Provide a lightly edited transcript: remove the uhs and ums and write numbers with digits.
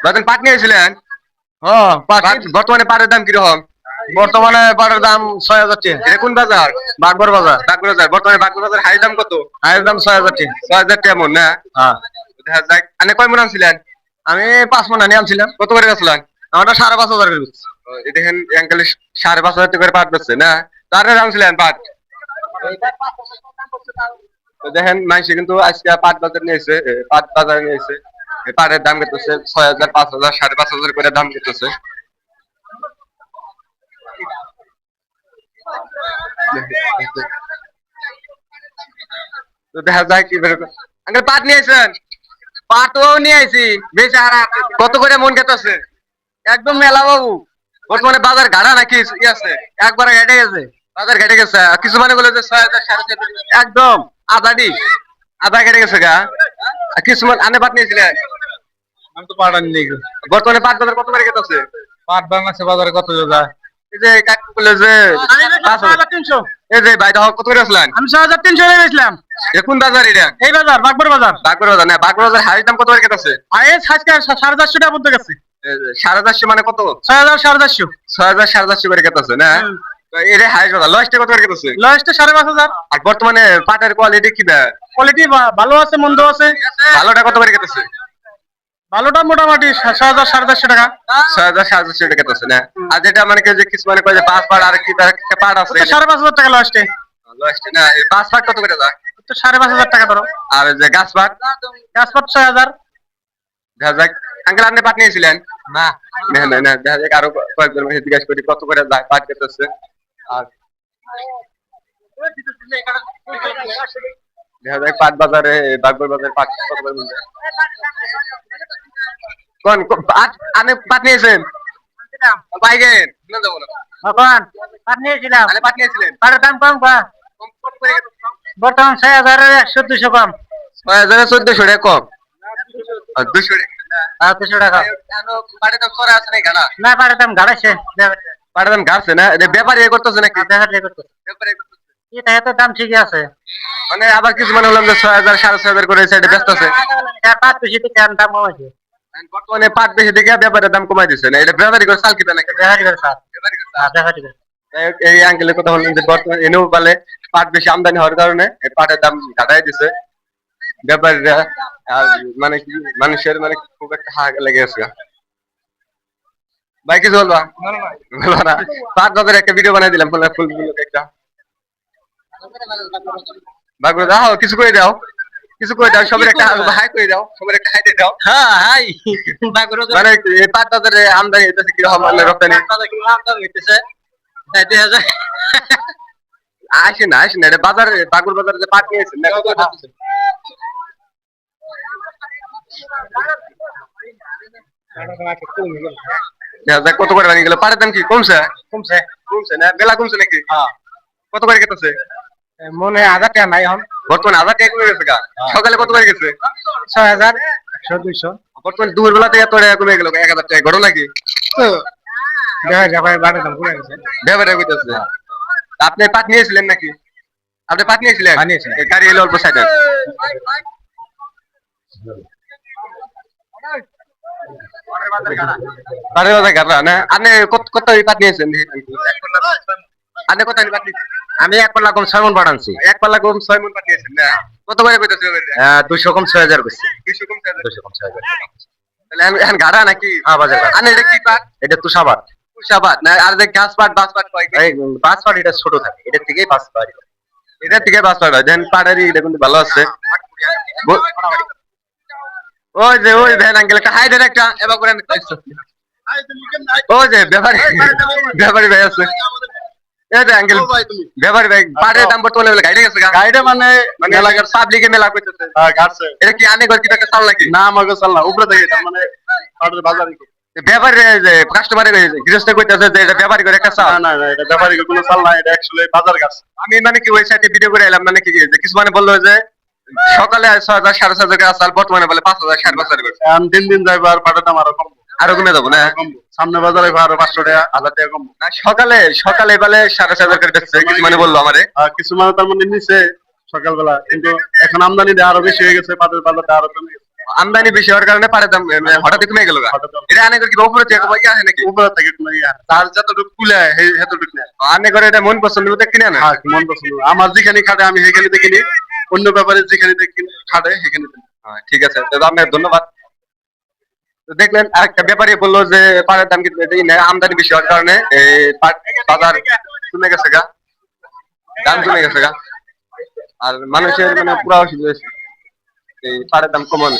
বাজান পাট নিয়েছিলেন? বর্তমানে পাটের দাম কিরকম? বর্তমানে পাটের দাম 6,000 টাকা। এটা কোন বাজার? বাগবর বাজার। বাগবাজার বাজার। বর্তমানে বাগবাজার বাজার হাই দাম কত? হাইয়ের দাম 6,000 টাকা। 6,000 টাকা মন না? হ্যাঁ, দেখা যাক। আনে কয় মন আনছিলেন? আমি 5 মণ আনি আনছিলাম। কত করে গেছিলেন? আমারটা 5,500 করে বেচছি। দেখেন আঙ্কেল 5,500 টাকা করে পাট বেচছে না? তার আনছিলেন পাট? তো দেখেন মানুষে কিন্তু আজকে পাট বাজার নিয়েছে, পাট বাজার নিয়েছে। পাটের দাম করতেছে 6,000, 5,000, 5,500 করে দাম করতেছে। তো দেখা যায় কি আঙ্কেল পাট নিয়েছেন? পাটও নিয়ে আইছি। বেচে আর কত করে মন খেতেছে? একদম মেলা বাবু। বর্তমানে বাজার গাড়া নাকি ই আছে? একবারে হেঁটে গেছে। বাজার ঘেটে গেছে। কিছু মানে বলে যে 6,000, 6,500 একদম আদানি। আধা ঘেটে গেছে গা। কিছু আনে পাট নিয়েছিলেন? আমি তো পাট আনি নাই। বর্তমানে পাট বাজার কত করে খেতেছে? পাট বাংলাদেশের বাজারে কত যায়? এই যে কাকু বলে যে 6,300। এই যে ভাইটা কত করে আসলেন? আমি 6,300 করে বেচলাম। এখন বাজার এটা? এই বাজার বাগবর বাজার। বাগবাজার বাজার না, বাগবাজার বাজার হাই দাম কত করে খেতেছে? আজকে 4,500 টাকা পড়তে গেছে। 4,500 মানে কত? 6,000, 4,500। 6,000, 4,500 করে খেতেছে না? এটা হাই বাজার। লসটা কত করে খেতেছে? লয়েস্টে 5,500। আর বর্তমানে পাটের কোয়ালিটি কি দেয়? কোয়ালিটি ভালো আছে, মন্দ আছে। ভালোটা কত করে খেতেছে? ভালোটা মোটামুটি 6,000, 4,500 টাকা। 6,000, 4,500 টাকা খেতেছে না? আর যেটা মানে যে কিছু মানে কয় যে 5 পাট আর কি তার একটা পাট আছে 5,500 টাকা লয়েস্টে। লসটা না, এই 5 পাট কত করে যায়? তো 5,500 টাকা ধরো। আর যে গাছ পাট? গাছ পাট 6,000। দেখা যাক। আঙ্কেল আপনি পাট নিয়েছিলেন? না, না না না, দেখা যাক আরো কয়েকজন মাঝে জিজ্ঞাসা করি কত করে যায় পাট খেতেছে। আর দেখা যাক পাট বাজারে বাগবাজার বাজারে পাট কত করে মিলবে। পাট আপনি পাট নিয়েছেন? বাইগেন না যাবো না। এখন পাট নিয়েছিলাম। আপনি পাট নিয়েছিলেন? পাটের দাম কম বা কত করে খেতেছে? বর্তমান 6,000 100-200 কম। 6,000, 1,400 টাকা কম। আর 200 আর 200 টাকা। পাটের দাম করা আছে নাকি না? না, পাটের দাম গাড়াইছে। পাটের দাম গাছে না? এটা ব্যাপারী করতেছে নাকি? দেখা যায় করতে। ব্যাপারী করতেছে। এটা এত দাম ঠিকই আছে। মানে আবার কিছু মানে বললাম যে 6,000, 6,500 করে সাইডে ব্যস্ত আছে। পাট বেশি থেকে দাম কমাইছে। বর্তমানে পাট বেশি দিকে ব্যাপারের দাম কমাই দিচ্ছে না, এটা ব্যাপারী করে চাল কিনা নাকি? দেখা যাবে স্যার। ব্যাপারী করে চাল। দেখা যাবে। যাই হোক, এই আঙ্কেলের কথা বললেন যে বর্তমানে এনেও বলে পাট বেশি আমদানি হওয়ার কারণে এই পাটের দাম ঘাটাই দিছে ব্যাপারীরা। আর মানে কি মানুষের মানে খুব একটা হাহাকার লেগে গেছে। ভাই কিছু বলবা? বলবা না? পাট বাজারে একটা ভিডিও বানাই দিলাম ফুলগুলো একটা। বাগুলো দাও, কিছু করে দাও, কিছু করে দাও, সবার একটা হাই করে দাও, সবার একটা হাই দিয়ে দাও। হ্যাঁ, হাই। মানে এই পাট বাজারে আমদানি হইতেছে কিরকম, মানে রপ্তানি? আসে না আসে না, এটা বাজারে বাগুর বাজারে যে পাট নিয়েছেন না, কত করে দিচ্ছেন? দেখা যাক কত করে বানিয়ে গেল। পাটের দাম কি কমছে? কমছে। কমছে না, বেলা কমছে নাকি? কত করে গেছে? মনে হয় 1,000 টাকা নাই এখন। বর্তমানে 1,000 টাকা কমে গেছে গা। সকালে কত করে গেছে? 6,000, 100-200। বর্তমানে দুপুর বেলাতে এত টাকা কমে গেল, 1,000 টাকা ঘটনা কি? দেখা যাবে বাটের দাম কমে গেছে। ব্যাপারে কইতেছে। আপনি পাট নিয়েছিলেন নাকি? আপনি পাট নিয়েছিলেন? নিয়েছিলাম। এই গাড়ি এলো অল্প সাইডে। পাটের বাজার গাড়া না? আপনি কত পাট নিয়েছেন? আপনি কত পাট নিয়েছেন? আমি 1 পাল্লা কম 6 মণ পাট আনছি। 1 পাল্লা কম 6 মণ পাট নিয়েছেন না? কত করে কইতেছে? 200 কম 6,000 বেশি। 200 কম 6,000। 200 কম 6,000। তাহলে এখন গাড়া নাকি? হ্যাঁ, বাজার ঘাট। আপনি এটা কি পাট? এটা তুষাবাদ। তুষাবাদ না? আর যে গাছ পাট বাস পাট কয়? এই 5 পাট এটা ছোট থাকে। এটার থেকেই 5 পাট। এটা থেকে বাস পাট হয়। দেন পাটেরই এটা কিন্তু ভালো আছে। ওই যে ওই ভ্যান আঙ্কেল একটা হাই দেন একটা এবার করে ওই যে ব্যাপারী ব্যাপারী ভাই আছে। এই যে আঙ্কেল ব্যাপারী ভাই পাটের দাম বর্তমানে গাইডে গেছে গা। গাইডে মানে এলাকার পাবলিকে মেলা কইতেছে। গাড়ছে। এটা কি আনে ঘর কি টাকা চাল নাকি? না, আমাকে চাল না। উপরে থেকে তার মানে পাটের বাজারে। ব্যাপারী যে কাস্টমারে গৃহস্থ কইতেছে যে এটা ব্যাপারী করে একটা চাল। না, না, এটা ব্যাপারী কোনো চাল না। এটা অ্যাকচুয়ালি বাজার গাছ। আমি মানে কি ওই সাইটে ভিডিও করে এলাম, মানে কি যে কিছু মানে বললো যে সকালে 6,000, 6,500 টাকা চাল, বর্তমানে বলে 5,000, 5,500 করে। এখন দিন যাইবে আর পাটের দাম আরো কমবে। আরো কমে যাবো না? কমবে। সামনে বাজারে আরো 500 টাকা, 1,000 টাকা কমবে। না, সকালে বলে 5,500 করে বেচছে, কিছু মানে বললো আমারে। আর কিছু মানে তার মধ্যে নিচে সকালবেলা, কিন্তু এখন আমদানি আরো বেশি হয়ে গেছে, পাটের বাজারটা আরো কমে গেছে। আমদানি বেশি হওয়ার কারণে পাটের দাম হঠাৎ কমে গেল এটা আনে কি উপরে থেকে কমাই আসে নাকি উপর থেকে তুমি তার যতটুকু কুলে হেতটুকু নেয়। আনে করে এটা মন পছন্দ মতো কিনে আনে হ্যাঁ মন পছন্দ আমার যেখানে খাটে আমি সেখানে দেখিনি, অন্য ব্যাপারে যেখানে খাটে সেখানে দেখি। হ্যাঁ, ঠিক আছে তো আপনাকে ধন্যবাদ। তো দেখলেন আরেকটা ব্যাপারী বললো যে পাটের দাম কিন্তু এটাই নেই, আমদানি বেশি হওয়ার কারণে এই পাট বাজার কমে গেছে গা, দাম কমে গেছে গা। আর মানুষের মানে পুরা অসুবিধা হয়েছে এই পাটের দাম কমানো।